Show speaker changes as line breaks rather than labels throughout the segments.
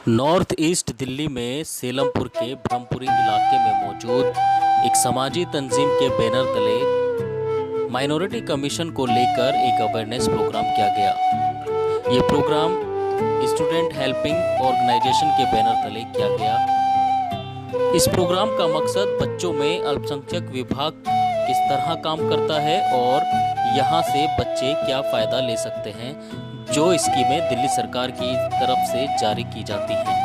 North east Delhi में सेलमपुर के ब्रह्मपुरी इलाके में मौजूद एक समाजी तंजीम के बैनर तले माइनॉरिटी कमीशन को लेकर एक अवेयरनेस प्रोग्राम किया गया। ये प्रोग्राम स्टूडेंट हेल्पिंग ऑर्गेनाइजेशन के बैनर तले किया गया। इस प्रोग्राम का मकसद बच्चों में अल्पसंख्यक विभाग किस तरह काम करता है और यहाँ से बच्चे क्या फ़ायदा ले सकते हैं, जो स्कीमें दिल्ली सरकार की तरफ से जारी की जाती हैं।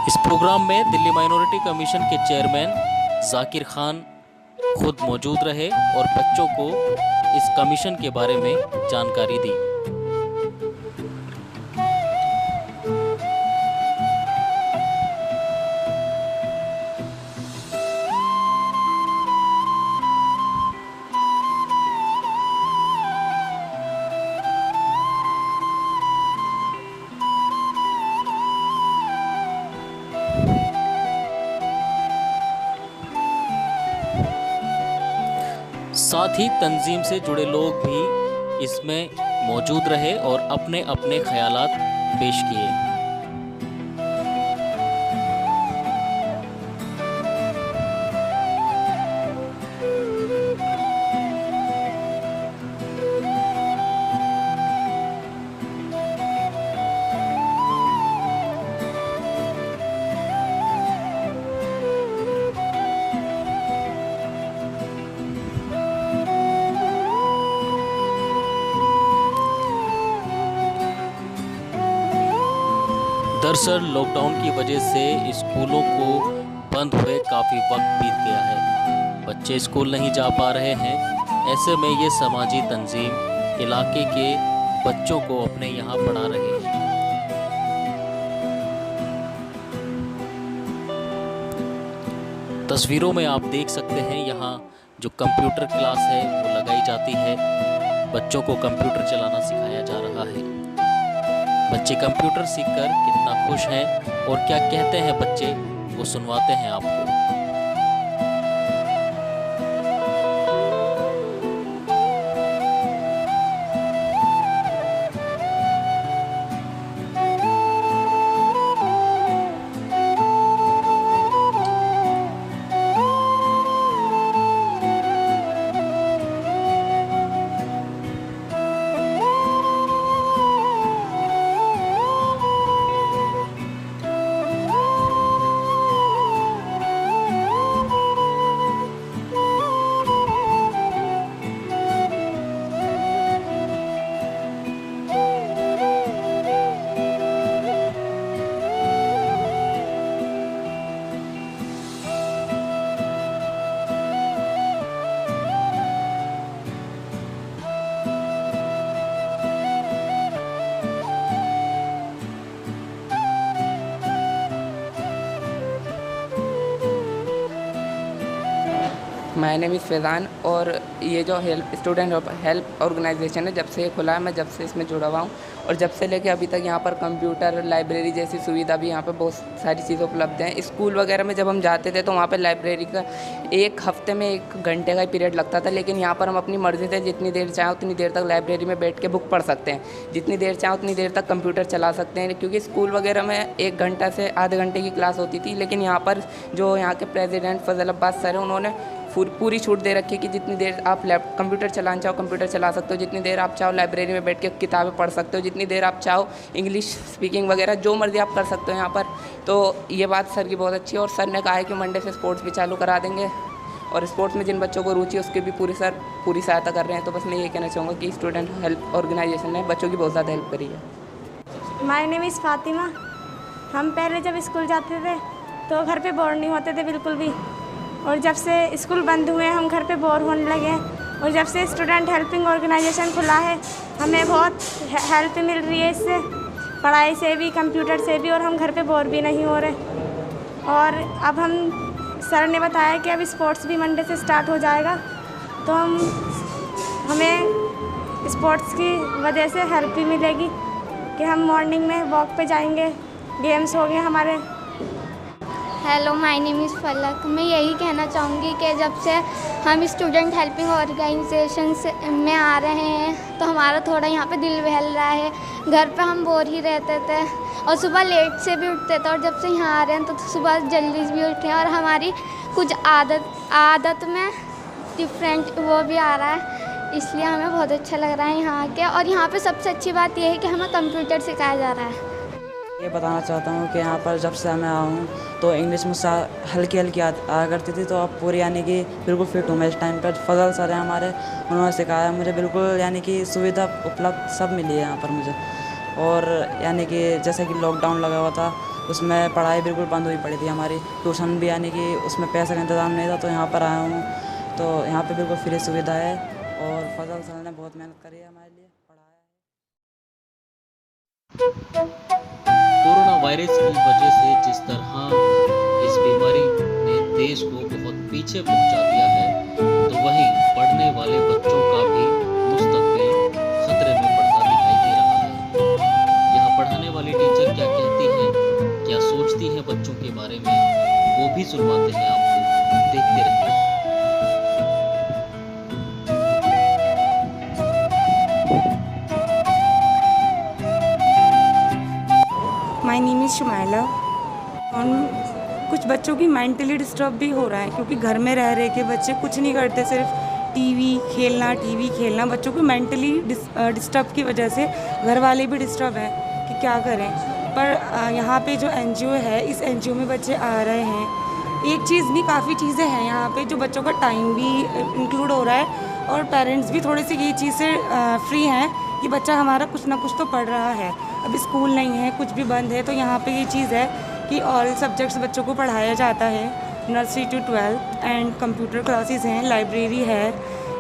इस प्रोग्राम में दिल्ली माइनॉरिटी कमीशन के चेयरमैन जाकिर खान खुद मौजूद रहे और बच्चों को इस कमीशन के बारे में जानकारी दी। साथ ही तंजीम से जुड़े लोग भी इसमें मौजूद रहे और अपने अपने ख्यालात पेश किए। दरअसल लॉकडाउन की वजह से स्कूलों को बंद हुए काफ़ी वक्त बीत गया है। बच्चे स्कूल नहीं जा पा रहे हैं। ऐसे में ये समाजी तंजीम इलाके के बच्चों को अपने यहाँ पढ़ा रहे हैं। तस्वीरों में आप देख सकते हैं यहाँ जो कंप्यूटर क्लास है वो लगाई जाती है। बच्चों को कंप्यूटर चलाना सिखाया जा रहा है। बच्चे कंप्यूटर सीखकर कितना खुश हैं और क्या कहते हैं बच्चे, वो सुनवाते हैं आपको।
माय नेम इज़ फैज़ान और ये जो स्टूडेंट हेल्प ऑर्गेनाइजेशन है, जब से ये खुला है मैं जब से इसमें जुड़ा हुआ हूँ और जब से लेके अभी तक यहाँ पर कंप्यूटर लाइब्रेरी जैसी सुविधा भी यहाँ पर बहुत सारी चीज़ें उपलब्ध हैं। स्कूल वगैरह में जब हम जाते थे तो वहाँ पर लाइब्रेरी का एक हफ्ते में 1 घंटे का ही पीरियड लगता था, लेकिन यहाँ पर हम अपनी मर्ज़ी से जितनी देर चाहें उतनी देर तक लाइब्रेरी में बैठ के बुक पढ़ सकते हैं, जितनी देर चाहें उतनी देर तक कंप्यूटर चला सकते हैं। क्योंकि स्कूल वगैरह में 1 घंटा से आधे घंटे की क्लास होती थी, लेकिन यहाँ पर जो यहाँ के प्रेसिडेंट फजल अब्बास सर हैं, उन्होंने पूरी छूट दे रखी है कि जितनी देर आप कंप्यूटर चलाना चाहो कंप्यूटर चला सकते हो, जितनी देर आप चाहो लाइब्रेरी में बैठ के किताबें पढ़ सकते हो, जितनी देर आप चाहो इंग्लिश स्पीकिंग वगैरह जो मर्ज़ी आप कर सकते हो यहाँ पर। तो ये बात सर की बहुत अच्छी है और सर ने कहा है कि मंडे से स्पोर्ट्स भी चालू करा देंगे और स्पोर्ट्स में जिन बच्चों को रुचि है उसकी भी पूरी सहायता कर रहे हैं। तो बस मैं ये कहना चाहूँगा कि स्टूडेंट हेल्प ऑर्गेनाइजेशन ने बच्चों की बहुत ज़्यादा हेल्प करी है।
My name is Fatima. हम पहले जब स्कूल जाते थे तो घर पे बोर नहीं होते थे बिल्कुल भी, और जब से स्कूल बंद हुए हम घर पे बोर होने लगे हैं। और जब से स्टूडेंट हेल्पिंग ऑर्गेनाइजेशन खुला है हमें बहुत हेल्प मिल रही है इससे, पढ़ाई से भी कंप्यूटर से भी, और हम घर पे बोर भी नहीं हो रहे। और अब हम सर ने बताया कि अब स्पोर्ट्स भी मंडे से स्टार्ट हो जाएगा, तो हमें स्पोर्ट्स की वजह से हेल्प भी मिलेगी कि हम मॉर्निंग में वॉक पे जाएंगे, गेम्स हो गए हमारे।
हेलो, माय नेम इज़ फलक। मैं यही कहना चाहूँगी कि जब से हम स्टूडेंट हेल्पिंग ऑर्गेनाइजेशंस में आ रहे हैं तो हमारा थोड़ा यहाँ पे दिल बहल रहा है। घर पे हम बोर ही रहते थे और सुबह लेट से भी उठते थे, और जब से यहाँ आ रहे हैं तो सुबह जल्दी भी उठे हैं और हमारी कुछ आदत में डिफरेंट वो भी आ रहा है, इसलिए हमें बहुत अच्छा लग रहा है यहाँ आके। और यहाँ पे सबसे अच्छी बात यह है कि हमें कंप्यूटर सिखाया जा रहा है।
ये बताना चाहता हूँ कि यहाँ पर जब से मैं आया हूँ तो इंग्लिश मुझसे हल्की हल्की आया करती थी, तो अब पूरी यानी कि बिल्कुल फिट हूँ मैं इस टाइम पर। फजल सर हैं हमारे, उन्होंने सिखाया मुझे, बिल्कुल यानी कि सुविधा उपलब्ध सब मिली है यहाँ पर मुझे। और यानी कि जैसे कि लॉकडाउन लगा हुआ था, उसमें पढ़ाई बिल्कुल बंद हुई पड़ी थी हमारी, ट्यूशन भी यानी कि उसमें पैसे का इंतज़ाम नहीं था, तो यहाँ पर आया हूँ तो यहाँ पर बिल्कुल फ्री सुविधा है। और फजल सर ने बहुत मेहनत करी है हमारे लिए, पढ़ाया है।
कोरोना वायरस की वजह से जिस तरह इस बीमारी ने देश को बहुत पीछे पहुंचा दिया है, तो वहीं पढ़ने वाले बच्चों का भी मुस्तकबिल खतरे में पड़ता दिखाई दे रहा है। यहाँ पढ़ाने वाली टीचर क्या कहती हैं, क्या सोचती हैं बच्चों के बारे में, वो भी सुनवाते हैं आपको। देखते रहिए।
My name is Shumaila. और कुछ बच्चों की मेंटली डिस्टर्ब भी हो रहा है, क्योंकि घर में रह के बच्चे कुछ नहीं करते, सिर्फ टीवी खेलना। बच्चों को मेंटली डिस्टर्ब की वजह से घर वाले भी डिस्टर्ब हैं कि क्या करें। पर यहाँ पे जो एनजीओ है, इस एनजीओ में बच्चे आ रहे हैं। एक चीज़ नहीं, काफ़ी चीज़ें हैं यहाँ पे जो बच्चों का टाइम भी इंक्लूड हो रहा है, और पेरेंट्स भी थोड़े से ये चीज़ से फ्री हैं कि बच्चा हमारा कुछ ना कुछ तो पढ़ रहा है। अब स्कूल नहीं है, कुछ भी बंद है, तो यहाँ पे ये चीज़ है कि ऑल सब्जेक्ट्स बच्चों को पढ़ाया जाता है, nursery to 12, and computer classes हैं, लाइब्रेरी है,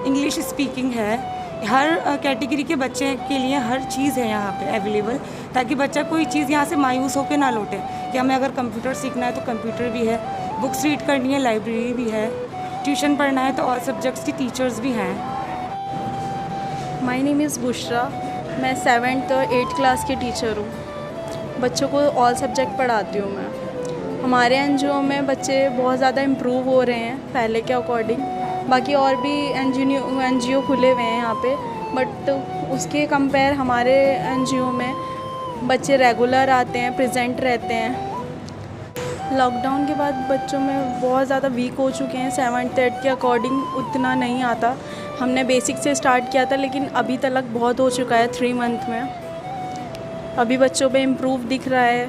इंग्लिश स्पीकिंग है। हर कैटेगरी के बच्चे के लिए हर चीज़ है यहाँ पे अवेलेबल, ताकि बच्चा कोई चीज़ यहाँ से मायूस होकर ना लौटे कि हमें अगर कंप्यूटर सीखना है तो कंप्यूटर भी है, बुक्स रीड करनी है, लाइब्रेरी भी है, ट्यूशन पढ़ना है तो ऑल सब्जेक्ट्स की टीचर्स भी हैं।
My name is Bushra. मैं 7th और 8th क्लास की टीचर हूँ। बच्चों को ऑल सब्जेक्ट पढ़ाती हूँ मैं। हमारे एनजीओ में बच्चे बहुत ज़्यादा इम्प्रूव हो रहे हैं पहले के अकॉर्डिंग। बाकी और भी एनजीओ खुले हुए हैं यहाँ पे, बट उसके कंपेयर हमारे एनजीओ में बच्चे रेगुलर आते हैं, प्रेजेंट रहते हैं। लॉकडाउन के बाद बच्चों में बहुत ज़्यादा वीक हो चुके हैं। 7th 8th के अकॉर्डिंग उतना नहीं आता। हमने बेसिक से स्टार्ट किया था, लेकिन अभी तक बहुत हो चुका है 3 मंथ में। अभी बच्चों पे इम्प्रूव दिख रहा है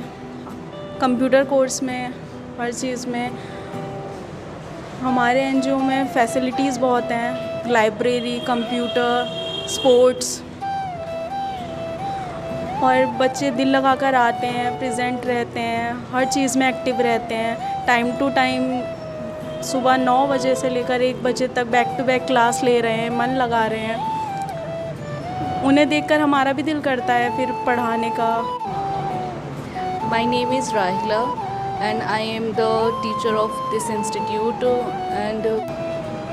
कंप्यूटर कोर्स में, हर चीज़ में। हमारे एनजीओ में फैसिलिटीज़ बहुत हैं, लाइब्रेरी, कंप्यूटर, स्पोर्ट्स, और बच्चे दिल लगाकर आते हैं, प्रेजेंट रहते हैं, हर चीज़ में एक्टिव रहते हैं। टाइम टू टाइम सुबह 9 बजे से लेकर 1 बजे तक बैक टू बैक क्लास ले रहे हैं, मन लगा रहे हैं। उन्हें देखकर हमारा भी दिल करता है फिर पढ़ाने का।
My name is Rahila and I am the teacher of this institute and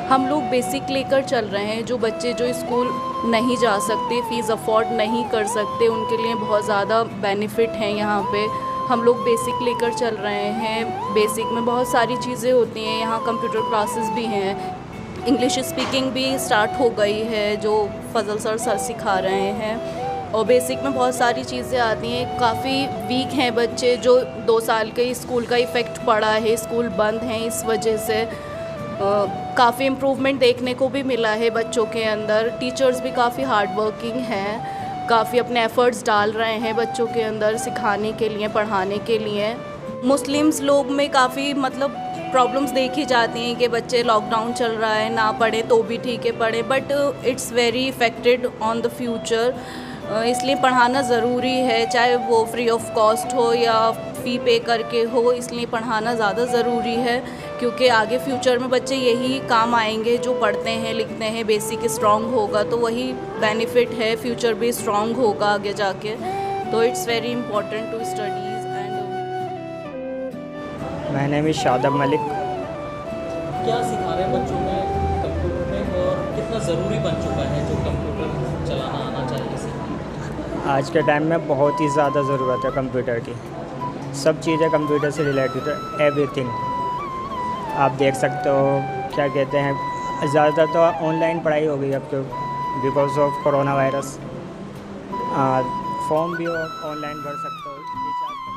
हम लोग बेसिक लेकर चल रहे हैं। जो बच्चे जो स्कूल नहीं जा सकते, फ़ीस अफोर्ड नहीं कर सकते, उनके लिए बहुत ज़्यादा बेनिफिट हैं यहाँ पे। हम लोग बेसिक लेकर चल रहे हैं। बेसिक में बहुत सारी चीज़ें होती हैं, यहाँ कंप्यूटर क्लासेस भी हैं, इंग्लिश स्पीकिंग भी स्टार्ट हो गई है जो फजल सर सिखा रहे हैं। और बेसिक में बहुत सारी चीज़ें आती हैं। काफ़ी वीक हैं बच्चे, जो 2 साल के स्कूल का इफ़ेक्ट पड़ा है, स्कूल बंद हैं, इस वजह से काफ़ी इम्प्रूवमेंट देखने को भी मिला है बच्चों के अंदर। टीचर्स भी काफ़ी हार्ड वर्किंग हैं, काफ़ी अपने एफ़र्ट्स डाल रहे हैं बच्चों के अंदर सिखाने के लिए, पढ़ाने के लिए। मुस्लिम्स लोग में काफ़ी मतलब प्रॉब्लम्स देखी जाती हैं कि बच्चे लॉकडाउन चल रहा है, ना पढ़े तो भी ठीक है पढ़े, but it's very affected on the future. इसलिए पढ़ाना ज़रूरी है, चाहे वो फ्री ऑफ कॉस्ट हो या फ़ी पे करके हो, इसलिए पढ़ाना ज़्यादा ज़रूरी है, क्योंकि आगे फ्यूचर में बच्चे यही काम आएंगे जो पढ़ते हैं लिखते हैं। बेसिक स्ट्रॉन्ग होगा तो वही बेनिफिट है, फ्यूचर भी स्ट्रॉन्ग होगा आगे जाके। तो it's very important to studies and.
My name is Shadab Malik.
क्या सिखा रहे हैं बच्चों में कंप्यूटर में, और कितना ज़रूरी बन चुका है जो कंप्यूटर चलाना आना चाहिए सीखना?
आज के टाइम में बहुत ही ज़्यादा ज़रूरत है कंप्यूटर की। सब चीज़ें कंप्यूटर से रिलेटेड है, एवरीथिंग। आप देख सकते हो क्या कहते हैं, ज़्यादातर तो ऑनलाइन पढ़ाई हो गई अब तो because of corona virus. Form भी ऑनलाइन भर सकते हो, रिचार्ज कर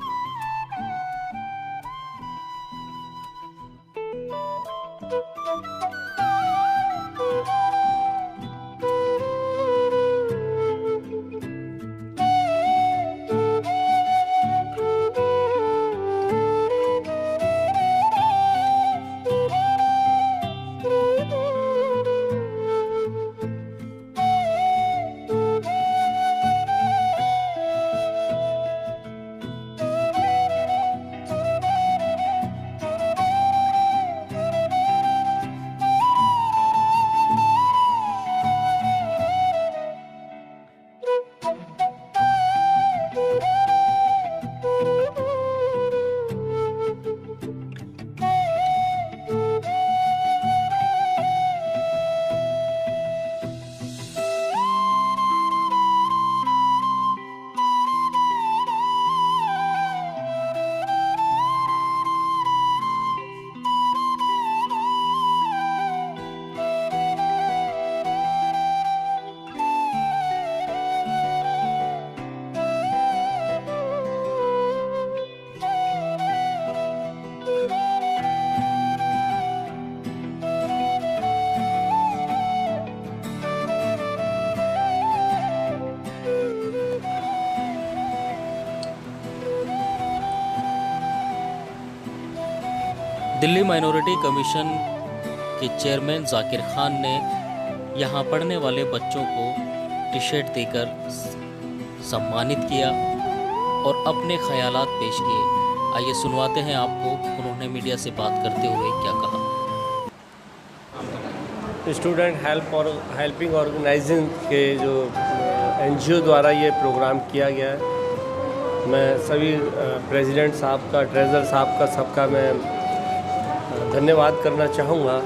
दिल्ली माइनॉरिटी कमीशन के चेयरमैन जाकिर खान ने यहाँ पढ़ने वाले बच्चों को टी शर्ट देकर सम्मानित किया और अपने ख़यालात पेश किए। आइए सुनवाते हैं आपको उन्होंने मीडिया से बात करते हुए क्या कहा।
स्टूडेंट हेल्पिंग ऑर्गेनाइजिंग के जो NGO द्वारा ये प्रोग्राम किया गया है, मैं सभी प्रेसिडेंट साहब का, ट्रेज़र साहब का, सबका मैं धन्यवाद करना चाहूँगा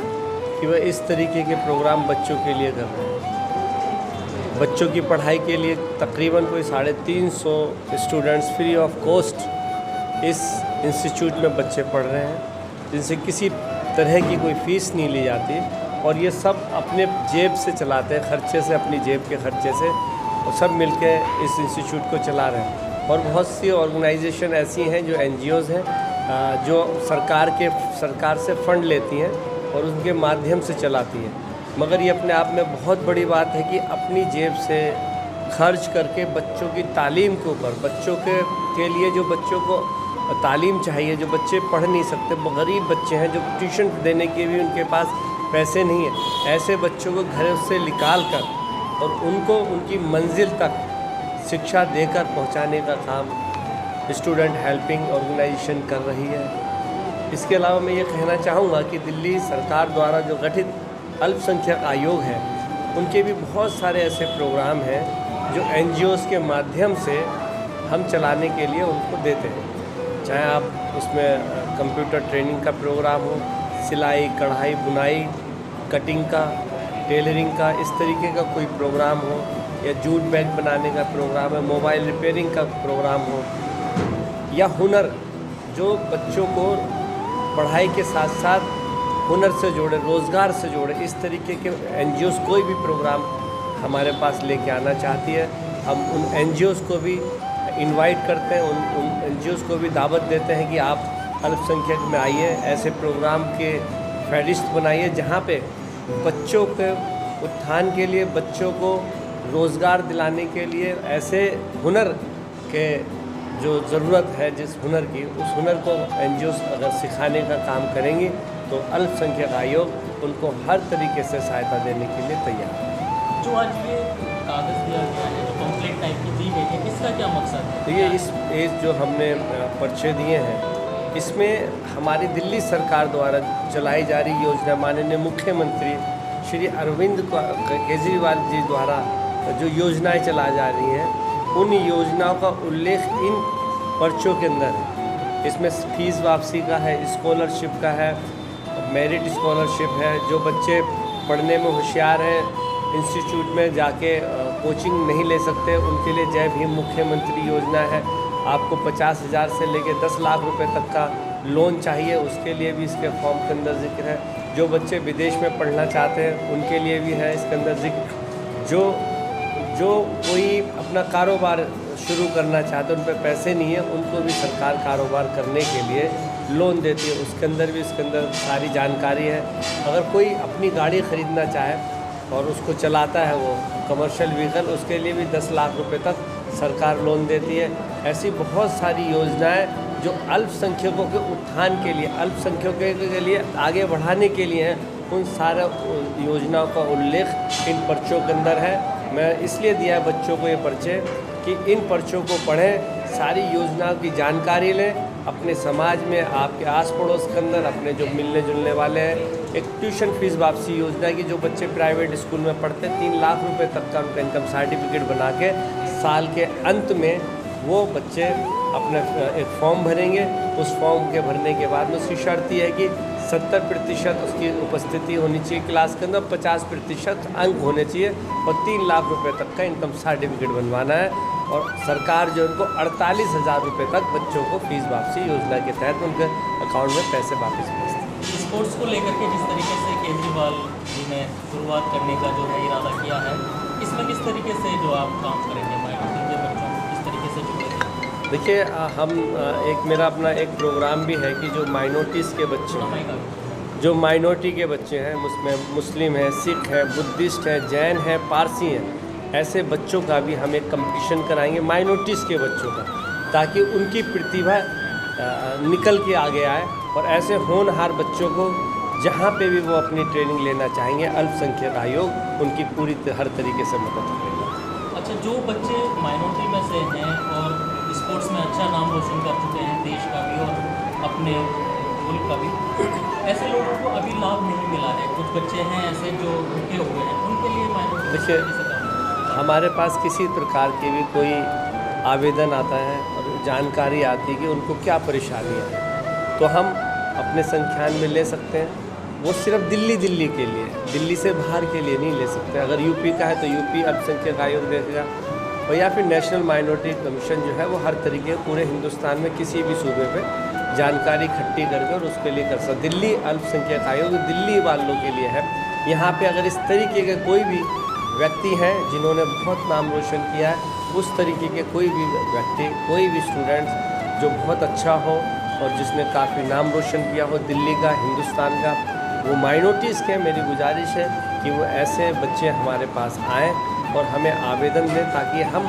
कि वह इस तरीके के प्रोग्राम बच्चों के लिए कर रहे हैं। बच्चों की पढ़ाई के लिए तकरीबन कोई 350 स्टूडेंट्स फ्री ऑफ कॉस्ट इस इंस्टीट्यूट में बच्चे पढ़ रहे हैं, जिनसे किसी तरह की कोई फ़ीस नहीं ली जाती और ये सब अपने जेब से चलाते हैं, खर्चे से, अपनी जेब के खर्चे से, और सब मिलके इस इंस्टीट्यूट को चला रहे हैं। और बहुत सी ऑर्गेनाइजेशन ऐसी हैं जो NGOs हैं जो सरकार से फ़ंड लेती हैं और उनके माध्यम से चलाती हैं, मगर ये अपने आप में बहुत बड़ी बात है कि अपनी जेब से खर्च करके बच्चों की तालीम के ऊपर, बच्चों के लिए जो बच्चों को तालीम चाहिए, जो बच्चे पढ़ नहीं सकते, गरीब बच्चे हैं जो ट्यूशन देने के भी उनके पास पैसे नहीं है, ऐसे बच्चों को घर से निकाल कर और उनको उनकी मंजिल तक शिक्षा देकर पहुंचाने का काम स्टूडेंट हेल्पिंग ऑर्गेनाइजेशन कर रही है। इसके अलावा मैं ये कहना चाहूँगा कि दिल्ली सरकार द्वारा जो गठित अल्पसंख्यक आयोग है, उनके भी बहुत सारे ऐसे प्रोग्राम हैं जो NGOs के माध्यम से हम चलाने के लिए उनको देते हैं। चाहे आप उसमें कंप्यूटर ट्रेनिंग का प्रोग्राम हो, सिलाई, कढ़ाई, बुनाई, कटिंग का, टेलरिंग का, इस तरीके का कोई प्रोग्राम हो, या जूट बैग बनाने का प्रोग्राम है, मोबाइल रिपेयरिंग का प्रोग्राम हो, या हुनर, जो बच्चों को पढ़ाई के साथ साथ हुनर से जोड़े, रोज़गार से जोड़े, इस तरीके के NGOs कोई भी प्रोग्राम हमारे पास लेके आना चाहती है, हम उन NGOs को भी इनवाइट करते हैं, उन NGOs को भी दावत देते हैं कि आप अल्पसंख्यक में आइए, ऐसे प्रोग्राम के फेडिस्ट बनाइए जहाँ पे बच्चों के उत्थान के लिए, बच्चों को रोज़गार दिलाने के लिए ऐसे हुनर के जो ज़रूरत है, जिस हुनर की, उस हुनर को NGOs अगर सिखाने का काम करेंगे तो अल्पसंख्यक आयोग उनको हर तरीके से सहायता देने के लिए तैयार है।
जो आज ये कागज़ दिया गया है, जो पम्फलेट टाइप की दी गई है, इसका क्या मकसद है?
देखिए, इस जो हमने पर्चे दिए हैं, इसमें हमारी दिल्ली सरकार द्वारा चलाई जा रही योजना, माननीय मुख्यमंत्री श्री अरविंद केजरीवाल जी द्वारा जो योजनाएं चला जा रही हैं, उन योजनाओं का उल्लेख इन पर्चों के अंदर है। इसमें फ़ीस वापसी का है, स्कॉलरशिप का है, मेरिट स्कॉलरशिप है, जो बच्चे पढ़ने में होशियार हैं, इंस्टीट्यूट में जाके कोचिंग नहीं ले सकते, उनके लिए जय भीम मुख्यमंत्री योजना है। आपको 50,000 से लेकर 10 लाख रुपए तक का लोन चाहिए उसके लिए भी इसके फॉर्म के अंदर जिक्र है। जो बच्चे विदेश में पढ़ना चाहते हैं उनके लिए भी है इसके अंदर जिक्र। जो कोई अपना कारोबार शुरू करना चाहते हैं, उन पर पैसे नहीं है, उनको भी सरकार कारोबार करने के लिए लोन देती है, उसके अंदर भी इसके अंदर सारी जानकारी है। अगर कोई अपनी गाड़ी ख़रीदना चाहे और उसको चलाता है वो कमर्शियल व्हीकल, उसके लिए भी 10 लाख रुपए तक सरकार लोन देती है। ऐसी बहुत सारी योजनाएं जो अल्पसंख्यकों के उत्थान के लिए, अल्पसंख्यकों के लिए आगे बढ़ाने के लिए हैं, उन सारे योजनाओं का उल्लेख इन पर्चों के अंदर है। मैं इसलिए दिया है बच्चों को ये पर्चे कि इन पर्चों को पढ़ें, सारी योजनाओं की जानकारी लें, अपने समाज में, आपके आस पड़ोस के अंदर अपने जो मिलने जुलने वाले हैं। एक ट्यूशन फीस वापसी योजना की, जो बच्चे प्राइवेट स्कूल में पढ़ते हैं 3 लाख रुपए तक का उनका इनकम सर्टिफिकेट बना के साल के अंत में वो बच्चे अपना एक फॉर्म भरेंगे। उस फॉर्म के भरने के बाद में उसकी शर्त यह है कि 70% उसकी उपस्थिति होनी चाहिए क्लास के अंदर, 50% अंक होने चाहिए और 3 लाख रुपए तक का इनकम सर्टिफिकेट बनवाना है। और सरकार जो उनको 48,000 रुपये तक बच्चों को फीस वापसी योजना के तहत उनके अकाउंट में पैसे वापस भेजते हैं।
स्पोर्ट्स को लेकर के जिस तरीके से केजरीवाल जी ने शुरुआत करने का जो है इरादा किया है, इसमें किस तरीके से जो आप काम करेंगे माइनॉरिटी के बच्चों को किस तरीके से जुड़ेंगे?
देखिए, हम मेरा अपना एक प्रोग्राम भी है कि जो माइनॉरिटीज़ के बच्चे, जो माइनॉरिटी के बच्चे हैं, उसमें मुस्लिम हैं, सिख हैं, बुद्धिस्ट हैं, जैन हैं, पारसी हैं, ऐसे बच्चों का भी हम एक कंपटीशन कराएंगे माइनॉरिटीज़ के बच्चों का, ताकि उनकी प्रतिभा निकल के आगे आए और ऐसे होनहार बच्चों को जहाँ पे भी वो अपनी ट्रेनिंग लेना चाहेंगे, अल्पसंख्यक आयोग उनकी पूरी हर तरीके से मदद करेगा।
अच्छा, जो बच्चे माइनॉरिटी में से हैं और स्पोर्ट्स में अच्छा नाम रोशन कर चुके हैं देश का भी और अपने मुल्क का भी, ऐसे लोगों को अभी लाभ नहीं मिला है। कुछ बच्चे हैं ऐसे जो रुके हुए हैं, उनके लिए माइनॉरिटी
देखिए, हमारे पास किसी प्रकार की भी कोई आवेदन आता है और जानकारी आती है कि उनको क्या परेशानी है, तो हम अपने संख्यान में ले सकते हैं। वो सिर्फ दिल्ली के लिए, दिल्ली से बाहर के लिए नहीं ले सकते। अगर यूपी का है तो यूपी अल्पसंख्यक आयोग देखेगा, और या फिर नेशनल माइनॉरिटी कमीशन जो है वो हर तरीके पूरे हिंदुस्तान में किसी भी सूबे पे जानकारी इकट्ठी करके और उसके लिए कर सकते। दिल्ली अल्पसंख्यक आयोग दिल्ली वालों के लिए है। यहाँ पे अगर इस तरीके के कोई भी व्यक्ति हैं जिन्होंने बहुत नाम रोशन किया है, उस तरीके के कोई भी व्यक्ति, कोई भी स्टूडेंट्स जो बहुत अच्छा हो और जिसने काफ़ी नाम रोशन किया हो दिल्ली का, हिंदुस्तान का, वो माइनॉरिटीज़ के, मेरी गुजारिश है कि वो ऐसे बच्चे हमारे पास आएँ और हमें आवेदन दें, ताकि हम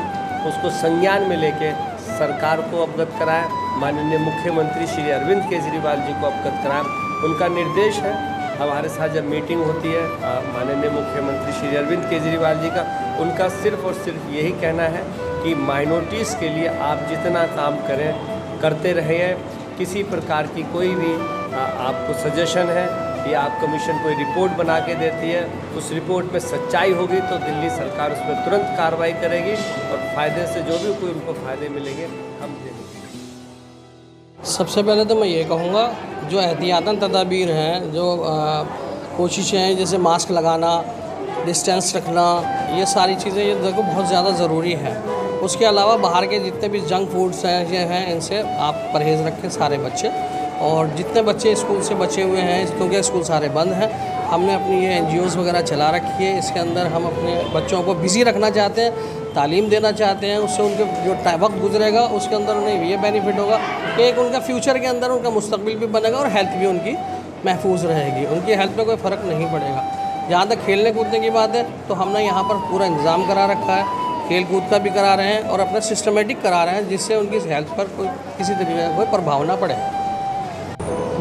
उसको संज्ञान में लेके सरकार को अवगत कराएं, माननीय मुख्यमंत्री श्री अरविंद केजरीवाल जी को अवगत कराएं। उनका निर्देश है, हमारे साथ जब मीटिंग होती है माननीय मुख्यमंत्री श्री अरविंद केजरीवाल जी का, उनका सिर्फ और सिर्फ यही कहना है कि माइनॉरिटीज़ के लिए आप जितना काम करें करते रहें। किसी प्रकार की कोई भी आपको सजेशन है या आप कमीशन कोई रिपोर्ट बना के देती है, उस रिपोर्ट में सच्चाई होगी तो दिल्ली सरकार उस पर तुरंत कार्रवाई करेगी और फ़ायदे से जो भी कोई उनको फ़ायदे मिलेंगे हम देंगे।
सबसे पहले तो मैं ये कहूँगा, जो एहतियातन तदाबीर हैं, जो कोशिशें हैं, जैसे मास्क लगाना, डिस्टेंस रखना, ये सारी चीज़ें ये देखो बहुत ज़्यादा ज़रूरी है। उसके अलावा बाहर के जितने भी जंक फूड्स हैं ये हैं, इनसे आप परहेज़ रखें सारे बच्चे। और जितने बच्चे स्कूल से बचे हुए हैं, क्योंकि स्कूल सारे बंद हैं, हमने अपनी ये NGOs वगैरह चला रखी है। इसके अंदर हम अपने बच्चों को बिज़ी रखना चाहते हैं, तालीम देना चाहते हैं। उससे उनके जो वक्त गुजरेगा उसके अंदर उन्हें ये बेनिफिट होगा कि एक उनका फ्यूचर के अंदर उनका मुस्तकबिल भी बनेगा और हेल्थ भी उनकी महफूज रहेगी, उनकी हेल्थ में कोई फ़र्क नहीं पड़ेगा। जहाँ तक खेलने कूदने की बात है तो हमने यहाँ पर पूरा इंतज़ाम करा रखा है, खेल कूद का भी करा रहे हैं और अपना सिस्टमेटिक करा रहे हैं, जिससे उनकी हेल्थ पर कोई किसी तरीके का कोई प्रभाव ना पड़े।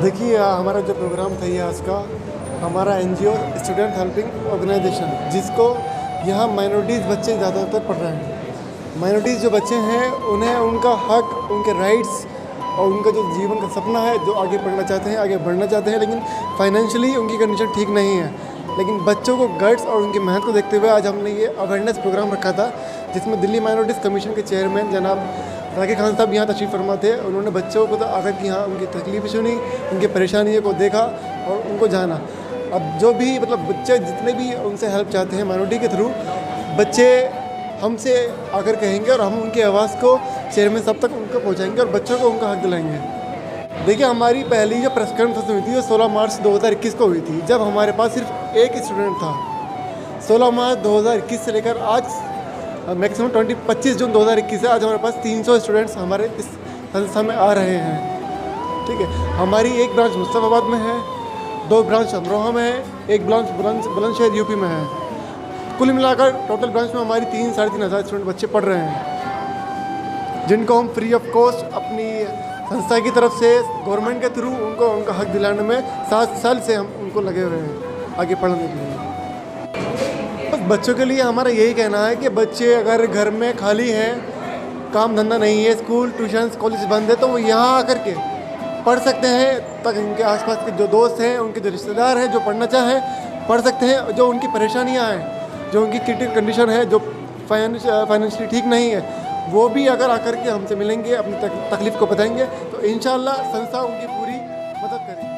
देखिए, हमारा जो प्रोग्राम था ये आज का, हमारा NGO स्टूडेंट हेल्पिंग ऑर्गेनाइजेशन, जिसको यहाँ माइनॉरिटीज़ बच्चे ज़्यादातर पढ़ रहे हैं। माइनॉरिटीज़ जो बच्चे हैं उन्हें उनका हक, उनके राइट्स और उनका जो जीवन का सपना है, जो आगे पढ़ना चाहते हैं, आगे बढ़ना चाहते हैं, लेकिन फाइनेंशियली उनकी कंडीशन ठीक नहीं है। लेकिन बच्चों को गट्स और उनकी मेहनत को देखते हुए आज हमने ये अवेयरनेस प्रोग्राम रखा था, जिसमें दिल्ली माइनॉरिटीज़ कमीशन के चेयरमैन जनाब राकेश खान साहब यहाँ तशरीफ़ फरमा थे। उन्होंने बच्चों को तो आकर के यहाँ उनकी तकलीफ सुनी, उनकी परेशानियों को देखा और उनको जाना। अब जो भी बच्चे जितने भी उनसे हेल्प चाहते हैं माइनॉरिटी के थ्रू, बच्चे हमसे आकर कहेंगे और हम उनकी आवाज़ को चेयरमैन साहब तक उनको पहुँचाएंगे और बच्चों को उनका हक दिलाएंगे। देखिए, हमारी पहली जो प्रेस कॉन्फ्रेंस हुई थी वो 16 मार्च 2021 को हुई थी, जब हमारे पास सिर्फ एक स्टूडेंट था। 16 मार्च 2021 से लेकर आज मैक्सिमम 25 जून 2021 से आज हमारे पास 300 स्टूडेंट्स हमारे इस संस्था में आ रहे हैं। ठीक है, हमारी एक ब्रांच मुस्तफाबाद में है, 2 ब्रांच अमरोहा में है, एक ब्रांच बुलंदशहर यूपी में है। कुल मिलाकर टोटल ब्रांच में हमारी 3-3.5 हज़ार स्टूडेंट बच्चे पढ़ रहे हैं, जिनको हम फ्री ऑफ कॉस्ट अपनी संस्था की तरफ से गवर्नमेंट के थ्रू उनको उनका हक दिलाने में 7 साल से हम उनको लगे हुए हैं आगे पढ़ने के लिए। बस बच्चों के लिए हमारा यही कहना है कि बच्चे अगर घर में खाली हैं, काम धंधा नहीं है, स्कूल ट्यूशन्स कॉलेज बंद है, तो वो यहाँ आकर के पढ़ सकते हैं। तक उनके आसपास के जो दोस्त हैं, उनके जो रिश्तेदार हैं जो पढ़ना चाहें पढ़ सकते हैं। जो उनकी परेशानियाँ हैं, जो उनकी क्रिटिकल कंडीशन है, जो फाइनेंशियली ठीक नहीं है, वो भी अगर आकर के हमसे मिलेंगे, अपनी तकलीफ़ को बताएंगे, तो इंशाअल्लाह संस्था उनकी पूरी मदद करेगी।